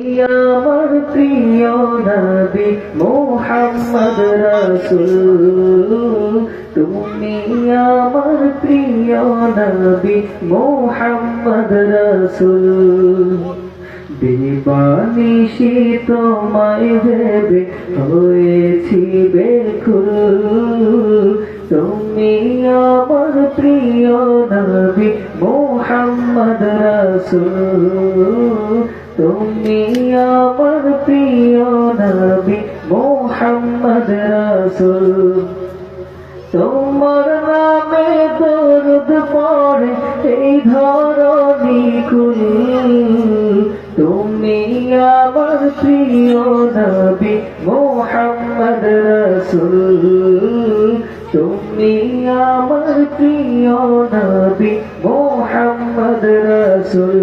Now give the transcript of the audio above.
আমার প্রিয় নবী মুহাম্মদ রাসূল, তুমি আমার প্রিয় নবী মুহাম্মদ রাসূল। দিবানিশি তোমায় ভেবে হয়েছি বেকুল, তুমি আমার প্রিয় নবী মুহাম্মদ রাসূল, তুমি আমার প্রিয় নবী মুহাম্মদ রাসূল। তোমার নামে দরুদ পড়ে এই ধরণী কুল, তুমি আমার প্রিয় নবী মুহাম্মদ রাসূল, তুমি আমার প্রিয় নবী মুহাম্মদ রাসূল।